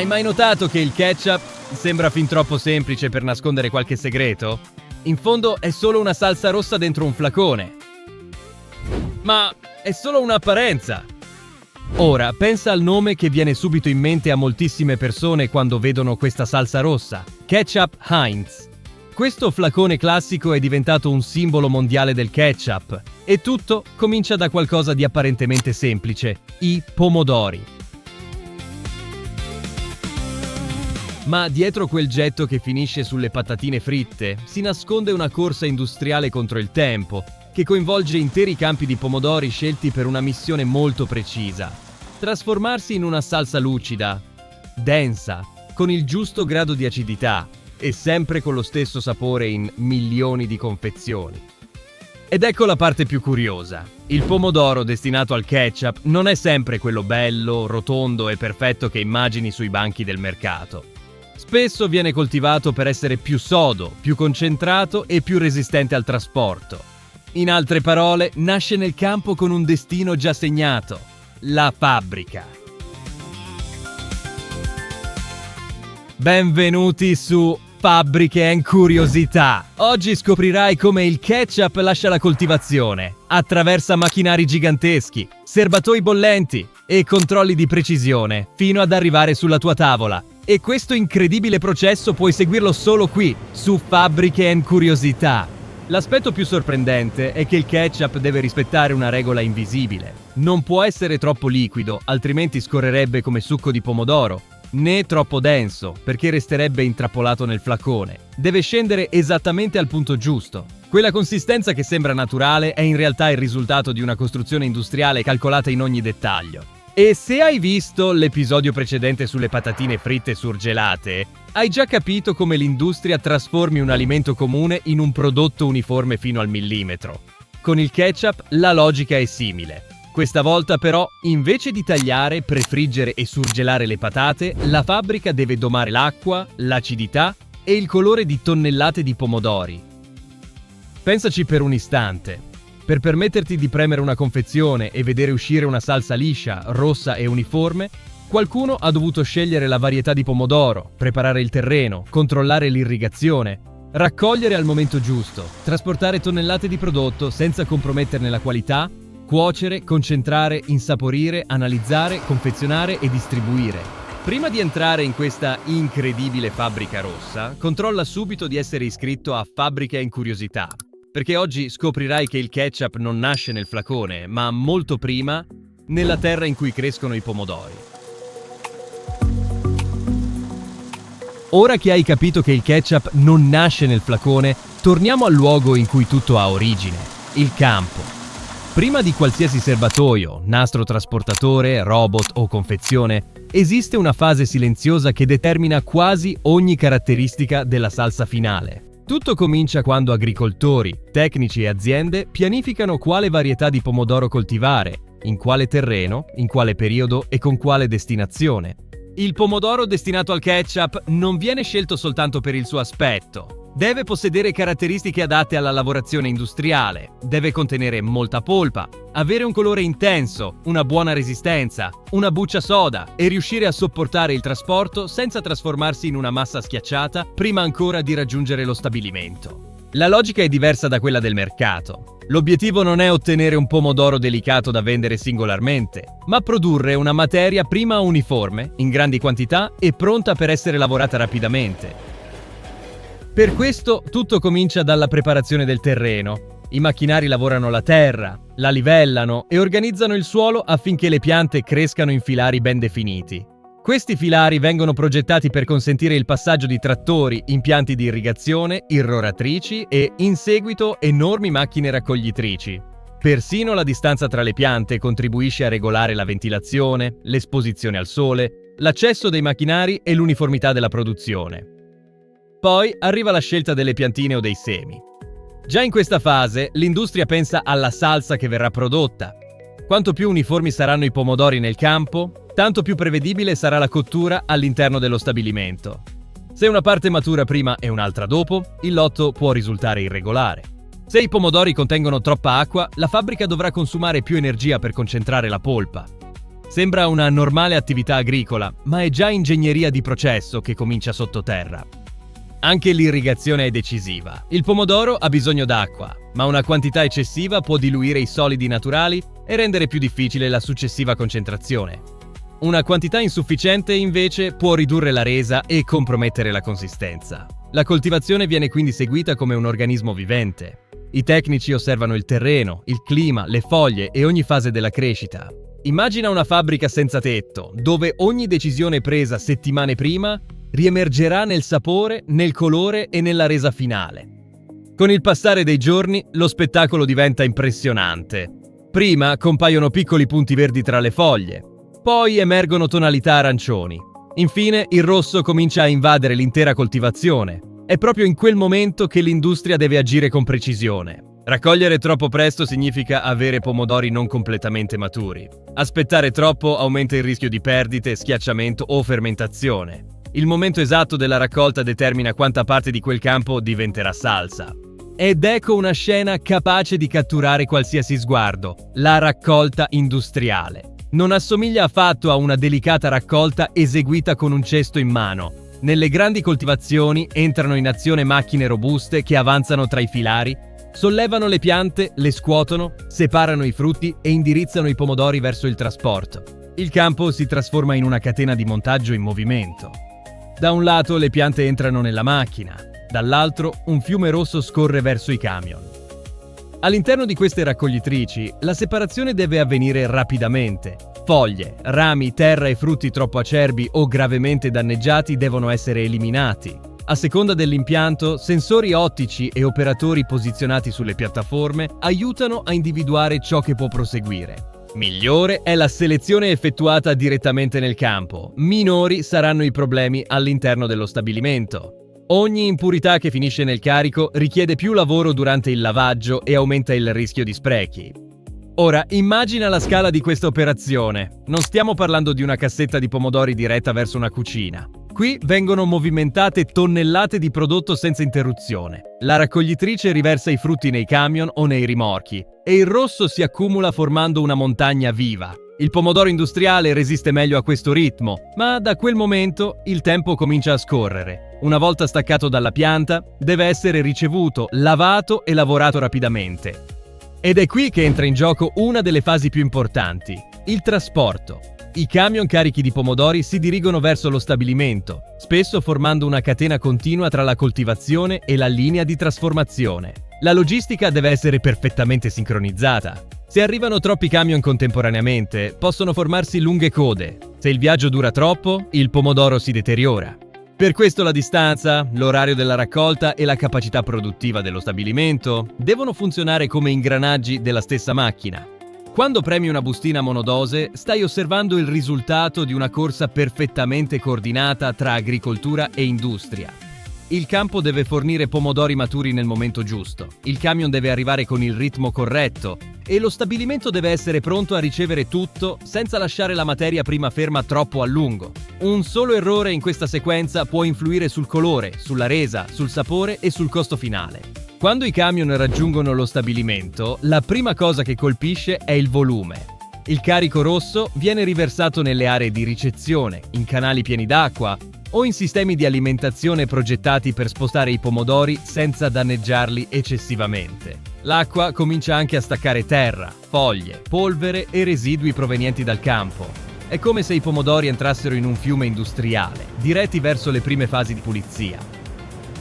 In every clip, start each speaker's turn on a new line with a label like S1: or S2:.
S1: Hai mai notato che il ketchup sembra fin troppo semplice per nascondere qualche segreto? In fondo è solo una salsa rossa dentro un flacone. Ma è solo un'apparenza! Ora, pensa al nome che viene subito in mente a moltissime persone quando vedono questa salsa rossa: Ketchup Heinz. Questo flacone classico è diventato un simbolo mondiale del ketchup, e tutto comincia da qualcosa di apparentemente semplice: i pomodori. Ma dietro quel getto che finisce sulle patatine fritte si nasconde una corsa industriale contro il tempo, che coinvolge interi campi di pomodori scelti per una missione molto precisa: trasformarsi in una salsa lucida, densa, con il giusto grado di acidità e sempre con lo stesso sapore in milioni di confezioni. Ed ecco la parte più curiosa: il pomodoro destinato al ketchup non è sempre quello bello, rotondo e perfetto che immagini sui banchi del mercato. Spesso viene coltivato per essere più sodo, più concentrato e più resistente al trasporto. In altre parole, nasce nel campo con un destino già segnato: la fabbrica. Benvenuti su Fabbriche e Curiosità. Oggi scoprirai come il ketchup lascia la coltivazione, attraversa macchinari giganteschi, serbatoi bollenti e controlli di precisione fino ad arrivare sulla tua tavola. E questo incredibile processo puoi seguirlo solo qui, su Fabbriche e Curiosità. L'aspetto più sorprendente è che il ketchup deve rispettare una regola invisibile. Non può essere troppo liquido, altrimenti scorrerebbe come succo di pomodoro, né troppo denso, perché resterebbe intrappolato nel flacone. Deve scendere esattamente al punto giusto. Quella consistenza che sembra naturale è in realtà il risultato di una costruzione industriale calcolata in ogni dettaglio. E se hai visto l'episodio precedente sulle patatine fritte surgelate, hai già capito come l'industria trasformi un alimento comune in un prodotto uniforme fino al millimetro. Con il ketchup la logica è simile. Questa volta però, invece di tagliare, prefriggere e surgelare le patate, la fabbrica deve domare l'acqua, l'acidità e il colore di tonnellate di pomodori. Pensaci per un istante. Per permetterti di premere una confezione e vedere uscire una salsa liscia, rossa e uniforme, qualcuno ha dovuto scegliere la varietà di pomodoro, preparare il terreno, controllare l'irrigazione, raccogliere al momento giusto, trasportare tonnellate di prodotto senza comprometterne la qualità, cuocere, concentrare, insaporire, analizzare, confezionare e distribuire. Prima di entrare in questa incredibile fabbrica rossa, controlla subito di essere iscritto a Fabbriche e Curiosità, perché oggi scoprirai che il ketchup non nasce nel flacone, ma molto prima, nella terra in cui crescono i pomodori. Ora che hai capito che il ketchup non nasce nel flacone, torniamo al luogo in cui tutto ha origine: il campo. Prima di qualsiasi serbatoio, nastro trasportatore, robot o confezione, esiste una fase silenziosa che determina quasi ogni caratteristica della salsa finale. Tutto comincia quando agricoltori, tecnici e aziende pianificano quale varietà di pomodoro coltivare, in quale terreno, in quale periodo e con quale destinazione. Il pomodoro destinato al ketchup non viene scelto soltanto per il suo aspetto. Deve possedere caratteristiche adatte alla lavorazione industriale, deve contenere molta polpa, avere un colore intenso, una buona resistenza, una buccia soda e riuscire a sopportare il trasporto senza trasformarsi in una massa schiacciata prima ancora di raggiungere lo stabilimento. La logica è diversa da quella del mercato. L'obiettivo non è ottenere un pomodoro delicato da vendere singolarmente, ma produrre una materia prima uniforme, in grandi quantità e pronta per essere lavorata rapidamente. Per questo tutto comincia dalla preparazione del terreno. I macchinari lavorano la terra, la livellano e organizzano il suolo affinché le piante crescano in filari ben definiti. Questi filari vengono progettati per consentire il passaggio di trattori, impianti di irrigazione, irroratrici e, in seguito, enormi macchine raccoglitrici. Persino la distanza tra le piante contribuisce a regolare la ventilazione, l'esposizione al sole, l'accesso dei macchinari e l'uniformità della produzione. Poi arriva la scelta delle piantine o dei semi. Già in questa fase l'industria pensa alla salsa che verrà prodotta. Quanto più uniformi saranno i pomodori nel campo, tanto più prevedibile sarà la cottura all'interno dello stabilimento. Se una parte matura prima e un'altra dopo, il lotto può risultare irregolare. Se i pomodori contengono troppa acqua, la fabbrica dovrà consumare più energia per concentrare la polpa. Sembra una normale attività agricola, ma è già ingegneria di processo che comincia sottoterra. Anche l'irrigazione è decisiva. Il pomodoro ha bisogno d'acqua, ma una quantità eccessiva può diluire i solidi naturali e rendere più difficile la successiva concentrazione. Una quantità insufficiente, invece, può ridurre la resa e compromettere la consistenza. La coltivazione viene quindi seguita come un organismo vivente. I tecnici osservano il terreno, il clima, le foglie e ogni fase della crescita. Immagina una fabbrica senza tetto, dove ogni decisione presa settimane prima riemergerà nel sapore, nel colore e nella resa finale. Con il passare dei giorni, lo spettacolo diventa impressionante. Prima compaiono piccoli punti verdi tra le foglie, poi emergono tonalità arancioni. Infine, il rosso comincia a invadere l'intera coltivazione. È proprio in quel momento che l'industria deve agire con precisione. Raccogliere troppo presto significa avere pomodori non completamente maturi. Aspettare troppo aumenta il rischio di perdite, schiacciamento o fermentazione. Il momento esatto della raccolta determina quanta parte di quel campo diventerà salsa. Ed ecco una scena capace di catturare qualsiasi sguardo: la raccolta industriale. Non assomiglia affatto a una delicata raccolta eseguita con un cesto in mano. Nelle grandi coltivazioni entrano in azione macchine robuste che avanzano tra i filari, sollevano le piante, le scuotono, separano i frutti e indirizzano i pomodori verso il trasporto. Il campo si trasforma in una catena di montaggio in movimento. Da un lato le piante entrano nella macchina, dall'altro un fiume rosso scorre verso i camion. All'interno di queste raccoglitrici la separazione deve avvenire rapidamente. Foglie, rami, terra e frutti troppo acerbi o gravemente danneggiati devono essere eliminati. A seconda dell'impianto, sensori ottici e operatori posizionati sulle piattaforme aiutano a individuare ciò che può proseguire. Migliore è la selezione effettuata direttamente nel campo. Minori saranno i problemi all'interno dello stabilimento. Ogni impurità che finisce nel carico richiede più lavoro durante il lavaggio e aumenta il rischio di sprechi. Ora, immagina la scala di questa operazione. Non stiamo parlando di una cassetta di pomodori diretta verso una cucina. Qui vengono movimentate tonnellate di prodotto senza interruzione. La raccoglitrice riversa i frutti nei camion o nei rimorchi e il rosso si accumula formando una montagna viva. Il pomodoro industriale resiste meglio a questo ritmo, ma da quel momento il tempo comincia a scorrere. Una volta staccato dalla pianta, deve essere ricevuto, lavato e lavorato rapidamente. Ed è qui che entra in gioco una delle fasi più importanti: il trasporto. I camion carichi di pomodori si dirigono verso lo stabilimento, spesso formando una catena continua tra la coltivazione e la linea di trasformazione. La logistica deve essere perfettamente sincronizzata. Se arrivano troppi camion contemporaneamente, possono formarsi lunghe code. Se il viaggio dura troppo, il pomodoro si deteriora. Per questo la distanza, l'orario della raccolta e la capacità produttiva dello stabilimento devono funzionare come ingranaggi della stessa macchina. Quando premi una bustina monodose, stai osservando il risultato di una corsa perfettamente coordinata tra agricoltura e industria. Il campo deve fornire pomodori maturi nel momento giusto, il camion deve arrivare con il ritmo corretto e lo stabilimento deve essere pronto a ricevere tutto senza lasciare la materia prima ferma troppo a lungo. Un solo errore in questa sequenza può influire sul colore, sulla resa, sul sapore e sul costo finale. Quando i camion raggiungono lo stabilimento, la prima cosa che colpisce è il volume. Il carico rosso viene riversato nelle aree di ricezione, in canali pieni d'acqua o in sistemi di alimentazione progettati per spostare i pomodori senza danneggiarli eccessivamente. L'acqua comincia anche a staccare terra, foglie, polvere e residui provenienti dal campo. È come se i pomodori entrassero in un fiume industriale, diretti verso le prime fasi di pulizia.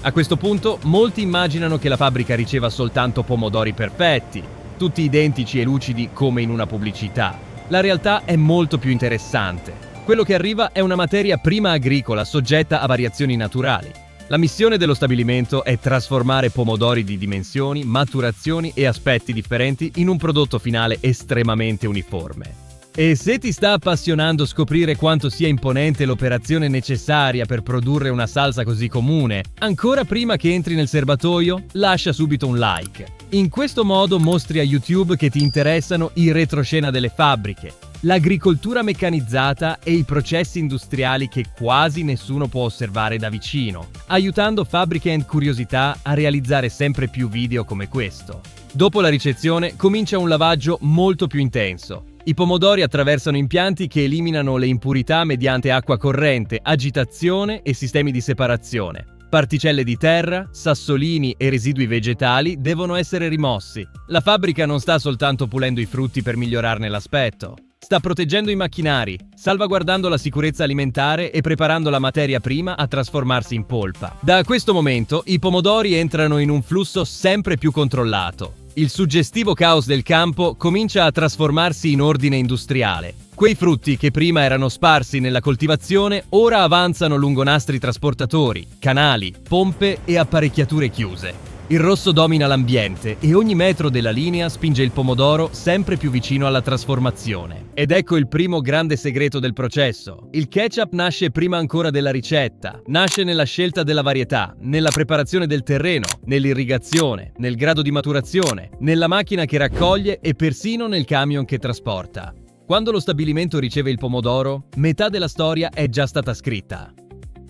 S1: A questo punto, molti immaginano che la fabbrica riceva soltanto pomodori perfetti, tutti identici e lucidi come in una pubblicità. La realtà è molto più interessante. Quello che arriva è una materia prima agricola soggetta a variazioni naturali. La missione dello stabilimento è trasformare pomodori di dimensioni, maturazioni e aspetti differenti in un prodotto finale estremamente uniforme. E se ti sta appassionando scoprire quanto sia imponente l'operazione necessaria per produrre una salsa così comune, ancora prima che entri nel serbatoio, lascia subito un like. In questo modo mostri a YouTube che ti interessano i retroscena delle fabbriche, l'agricoltura meccanizzata e i processi industriali che quasi nessuno può osservare da vicino, aiutando Fabbriche and Curiosità a realizzare sempre più video come questo. Dopo la ricezione comincia un lavaggio molto più intenso. I pomodori attraversano impianti che eliminano le impurità mediante acqua corrente, agitazione e sistemi di separazione. Particelle di terra, sassolini e residui vegetali devono essere rimossi. La fabbrica non sta soltanto pulendo i frutti per migliorarne l'aspetto. Sta proteggendo i macchinari, salvaguardando la sicurezza alimentare e preparando la materia prima a trasformarsi in polpa. Da questo momento i pomodori entrano in un flusso sempre più controllato. Il suggestivo caos del campo comincia a trasformarsi in ordine industriale. Quei frutti che prima erano sparsi nella coltivazione ora avanzano lungo nastri trasportatori, canali, pompe e apparecchiature chiuse. Il rosso domina l'ambiente e ogni metro della linea spinge il pomodoro sempre più vicino alla trasformazione. Ed ecco il primo grande segreto del processo. Il ketchup nasce prima ancora della ricetta, nasce nella scelta della varietà, nella preparazione del terreno, nell'irrigazione, nel grado di maturazione, nella macchina che raccoglie e persino nel camion che trasporta. Quando lo stabilimento riceve il pomodoro, metà della storia è già stata scritta.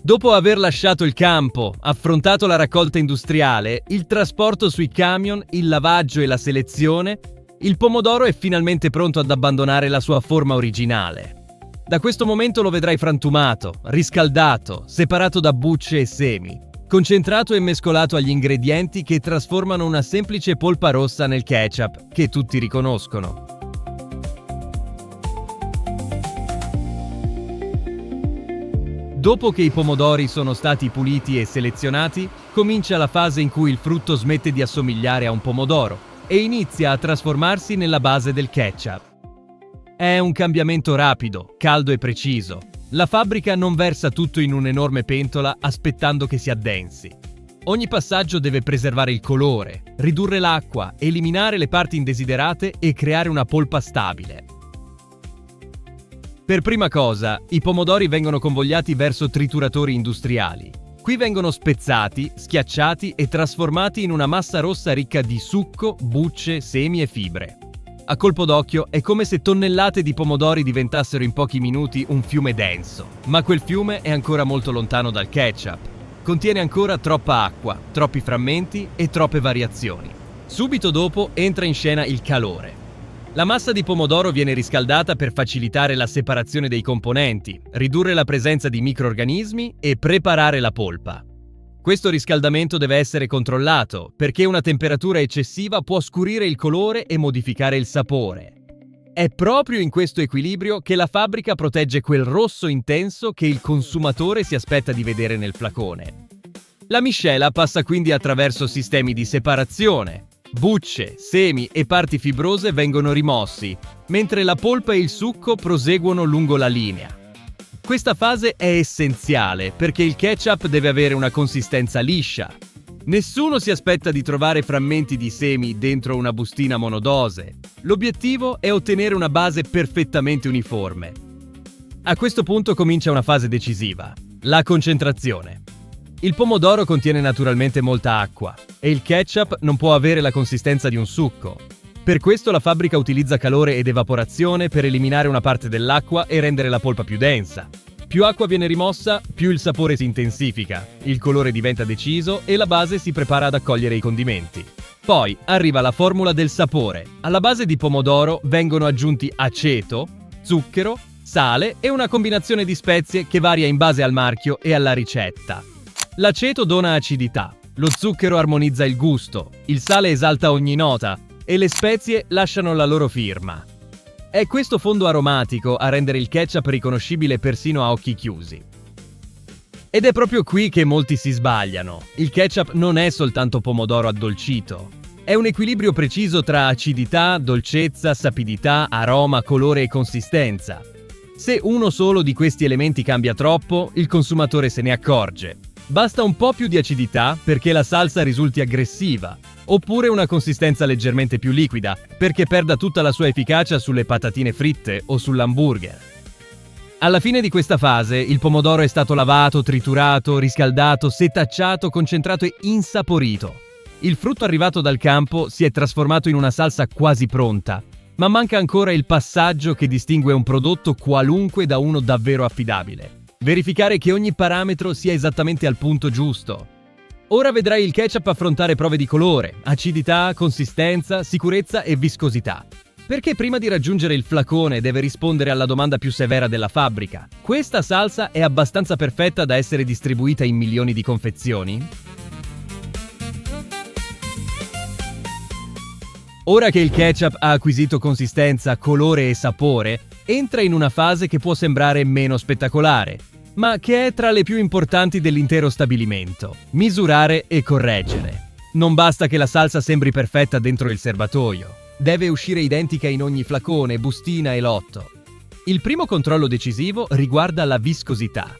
S1: Dopo aver lasciato il campo, affrontato la raccolta industriale, il trasporto sui camion, il lavaggio e la selezione, il pomodoro è finalmente pronto ad abbandonare la sua forma originale. Da questo momento lo vedrai frantumato, riscaldato, separato da bucce e semi, concentrato e mescolato agli ingredienti che trasformano una semplice polpa rossa nel ketchup, che tutti riconoscono. Dopo che i pomodori sono stati puliti e selezionati, comincia la fase in cui il frutto smette di assomigliare a un pomodoro e inizia a trasformarsi nella base del ketchup. È un cambiamento rapido, caldo e preciso. La fabbrica non versa tutto in un'enorme pentola aspettando che si addensi. Ogni passaggio deve preservare il colore, ridurre l'acqua, eliminare le parti indesiderate e creare una polpa stabile. Per prima cosa, i pomodori vengono convogliati verso trituratori industriali. Qui vengono spezzati, schiacciati e trasformati in una massa rossa ricca di succo, bucce, semi e fibre. A colpo d'occhio è come se tonnellate di pomodori diventassero in pochi minuti un fiume denso. Ma quel fiume è ancora molto lontano dal ketchup. Contiene ancora troppa acqua, troppi frammenti e troppe variazioni. Subito dopo entra in scena il calore. La massa di pomodoro viene riscaldata per facilitare la separazione dei componenti, ridurre la presenza di microrganismi e preparare la polpa. Questo riscaldamento deve essere controllato, perché una temperatura eccessiva può scurire il colore e modificare il sapore. È proprio in questo equilibrio che la fabbrica protegge quel rosso intenso che il consumatore si aspetta di vedere nel flacone. La miscela passa quindi attraverso sistemi di separazione. Bucce, semi e parti fibrose vengono rimossi, mentre la polpa e il succo proseguono lungo la linea. Questa fase è essenziale perché il ketchup deve avere una consistenza liscia. Nessuno si aspetta di trovare frammenti di semi dentro una bustina monodose. L'obiettivo è ottenere una base perfettamente uniforme. A questo punto comincia una fase decisiva, la concentrazione. Il pomodoro contiene naturalmente molta acqua e il ketchup non può avere la consistenza di un succo. Per questo la fabbrica utilizza calore ed evaporazione per eliminare una parte dell'acqua e rendere la polpa più densa. Più acqua viene rimossa, più il sapore si intensifica, il colore diventa deciso e la base si prepara ad accogliere i condimenti. Poi arriva la formula del sapore. Alla base di pomodoro vengono aggiunti aceto, zucchero, sale e una combinazione di spezie che varia in base al marchio e alla ricetta. L'aceto dona acidità, lo zucchero armonizza il gusto, il sale esalta ogni nota e le spezie lasciano la loro firma. È questo fondo aromatico a rendere il ketchup riconoscibile persino a occhi chiusi. Ed è proprio qui che molti si sbagliano. Il ketchup non è soltanto pomodoro addolcito. È un equilibrio preciso tra acidità, dolcezza, sapidità, aroma, colore e consistenza. Se uno solo di questi elementi cambia troppo, il consumatore se ne accorge. Basta un po' più di acidità perché la salsa risulti aggressiva, oppure una consistenza leggermente più liquida perché perda tutta la sua efficacia sulle patatine fritte o sull'hamburger. Alla fine di questa fase il pomodoro è stato lavato, triturato, riscaldato, setacciato, concentrato e insaporito. Il frutto arrivato dal campo si è trasformato in una salsa quasi pronta, ma manca ancora il passaggio che distingue un prodotto qualunque da uno davvero affidabile. Verificare che ogni parametro sia esattamente al punto giusto. Ora vedrai il ketchup affrontare prove di colore, acidità, consistenza, sicurezza e viscosità. Perché prima di raggiungere il flacone deve rispondere alla domanda più severa della fabbrica: questa salsa è abbastanza perfetta da essere distribuita in milioni di confezioni? Ora che il ketchup ha acquisito consistenza, colore e sapore, entra in una fase che può sembrare meno spettacolare, ma che è tra le più importanti dell'intero stabilimento: misurare e correggere. Non basta che la salsa sembri perfetta dentro il serbatoio. Deve uscire identica in ogni flacone, bustina e lotto. Il primo controllo decisivo riguarda la viscosità.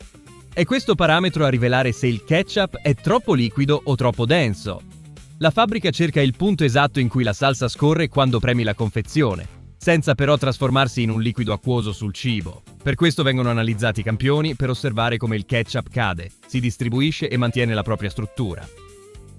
S1: È questo parametro a rivelare se il ketchup è troppo liquido o troppo denso. La fabbrica cerca il punto esatto in cui la salsa scorre quando premi la confezione, senza però trasformarsi in un liquido acquoso sul cibo. Per questo vengono analizzati i campioni per osservare come il ketchup cade, si distribuisce e mantiene la propria struttura.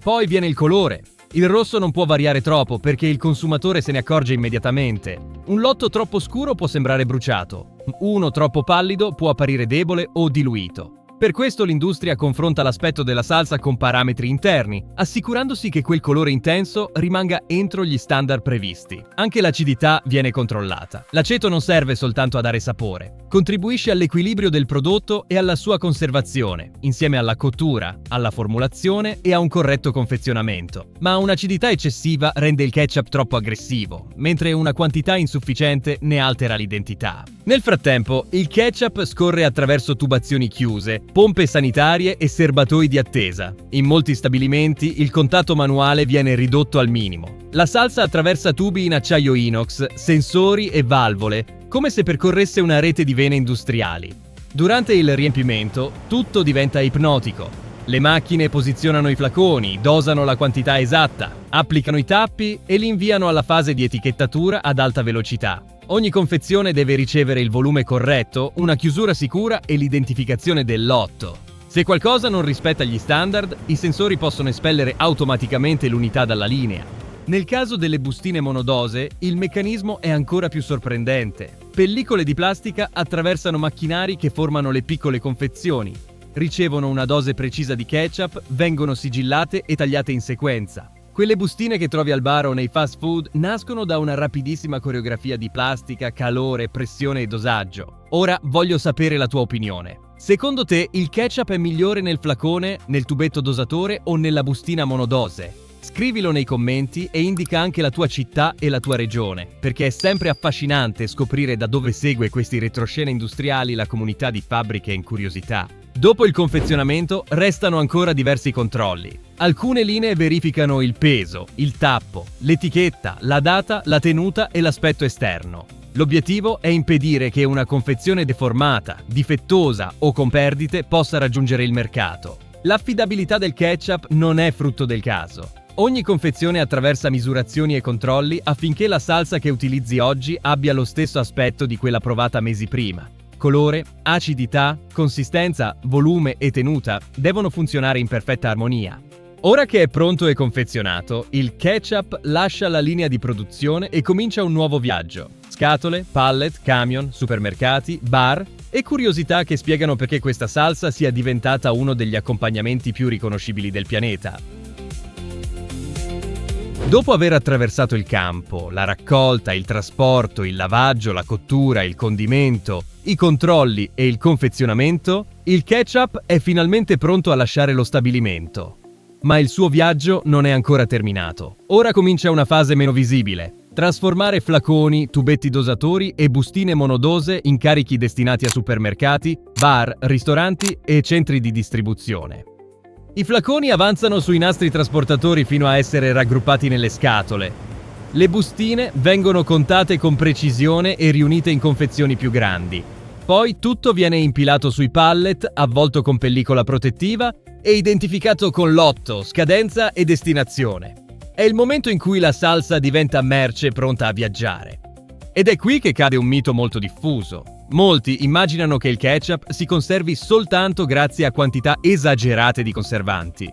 S1: Poi viene il colore. Il rosso non può variare troppo perché il consumatore se ne accorge immediatamente. Un lotto troppo scuro può sembrare bruciato, uno troppo pallido può apparire debole o diluito. Per questo l'industria confronta l'aspetto della salsa con parametri interni, assicurandosi che quel colore intenso rimanga entro gli standard previsti. Anche l'acidità viene controllata. L'aceto non serve soltanto a dare sapore, contribuisce all'equilibrio del prodotto e alla sua conservazione, insieme alla cottura, alla formulazione e a un corretto confezionamento. Ma un'acidità eccessiva rende il ketchup troppo aggressivo, mentre una quantità insufficiente ne altera l'identità. Nel frattempo, il ketchup scorre attraverso tubazioni chiuse, pompe sanitarie e serbatoi di attesa. In molti stabilimenti il contatto manuale viene ridotto al minimo. La salsa attraversa tubi in acciaio inox, sensori e valvole, come se percorresse una rete di vene industriali. Durante il riempimento, tutto diventa ipnotico. Le macchine posizionano i flaconi, dosano la quantità esatta, applicano i tappi e li inviano alla fase di etichettatura ad alta velocità. Ogni confezione deve ricevere il volume corretto, una chiusura sicura e l'identificazione del lotto. Se qualcosa non rispetta gli standard, i sensori possono espellere automaticamente l'unità dalla linea. Nel caso delle bustine monodose, il meccanismo è ancora più sorprendente. Pellicole di plastica attraversano macchinari che formano le piccole confezioni, ricevono una dose precisa di ketchup, vengono sigillate e tagliate in sequenza. Quelle bustine che trovi al bar o nei fast food nascono da una rapidissima coreografia di plastica, calore, pressione e dosaggio. Ora voglio sapere la tua opinione. Secondo te il ketchup è migliore nel flacone, nel tubetto dosatore o nella bustina monodose? Scrivilo nei commenti e indica anche la tua città e la tua regione, perché è sempre affascinante scoprire da dove segue questi retroscena industriali la comunità di fabbriche in curiosità. Dopo il confezionamento restano ancora diversi controlli. Alcune linee verificano il peso, il tappo, l'etichetta, la data, la tenuta e l'aspetto esterno. L'obiettivo è impedire che una confezione deformata, difettosa o con perdite possa raggiungere il mercato. L'affidabilità del ketchup non è frutto del caso. Ogni confezione attraversa misurazioni e controlli affinché la salsa che utilizzi oggi abbia lo stesso aspetto di quella provata mesi prima. Colore, acidità, consistenza, volume e tenuta devono funzionare in perfetta armonia. Ora che è pronto e confezionato, il ketchup lascia la linea di produzione e comincia un nuovo viaggio. Scatole, pallet, camion, supermercati, bar e curiosità che spiegano perché questa salsa sia diventata uno degli accompagnamenti più riconoscibili del pianeta. Dopo aver attraversato il campo, la raccolta, il trasporto, il lavaggio, la cottura, il condimento, i controlli e il confezionamento, il ketchup è finalmente pronto a lasciare lo stabilimento. Ma il suo viaggio non è ancora terminato. Ora comincia una fase meno visibile: trasformare flaconi, tubetti dosatori e bustine monodose in carichi destinati a supermercati, bar, ristoranti e centri di distribuzione. I flaconi avanzano sui nastri trasportatori fino a essere raggruppati nelle scatole. Le bustine vengono contate con precisione e riunite in confezioni più grandi. Poi tutto viene impilato sui pallet, avvolto con pellicola protettiva e identificato con lotto, scadenza e destinazione. È il momento in cui la salsa diventa merce pronta a viaggiare. Ed è qui che cade un mito molto diffuso. Molti immaginano che il ketchup si conservi soltanto grazie a quantità esagerate di conservanti.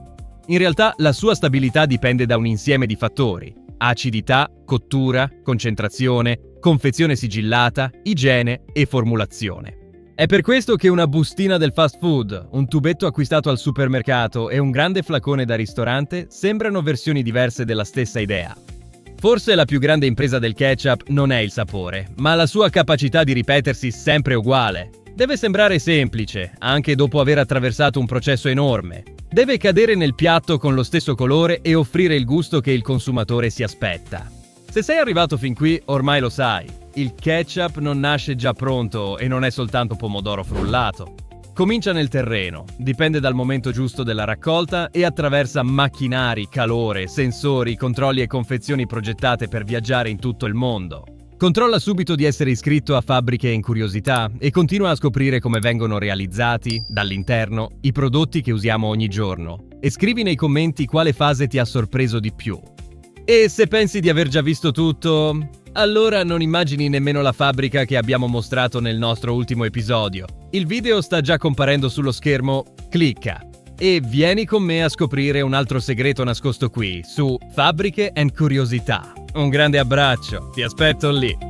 S1: In realtà la sua stabilità dipende da un insieme di fattori: acidità, cottura, concentrazione, confezione sigillata, igiene e formulazione. È per questo che una bustina del fast food, un tubetto acquistato al supermercato e un grande flacone da ristorante sembrano versioni diverse della stessa idea. Forse la più grande impresa del ketchup non è il sapore, ma la sua capacità di ripetersi sempre uguale. Deve sembrare semplice, anche dopo aver attraversato un processo enorme. Deve cadere nel piatto con lo stesso colore e offrire il gusto che il consumatore si aspetta. Se sei arrivato fin qui, ormai lo sai. Il ketchup non nasce già pronto e non è soltanto pomodoro frullato. Comincia nel terreno, dipende dal momento giusto della raccolta e attraversa macchinari, calore, sensori, controlli e confezioni progettate per viaggiare in tutto il mondo. Controlla subito di essere iscritto a Fabbriche in Curiosità e continua a scoprire come vengono realizzati, dall'interno, i prodotti che usiamo ogni giorno. E scrivi nei commenti quale fase ti ha sorpreso di più. E se pensi di aver già visto tutto, allora non immagini nemmeno la fabbrica che abbiamo mostrato nel nostro ultimo episodio. Il video sta già comparendo sullo schermo, clicca e vieni con me a scoprire un altro segreto nascosto qui, su Fabbriche and Curiosità. Un grande abbraccio, ti aspetto lì!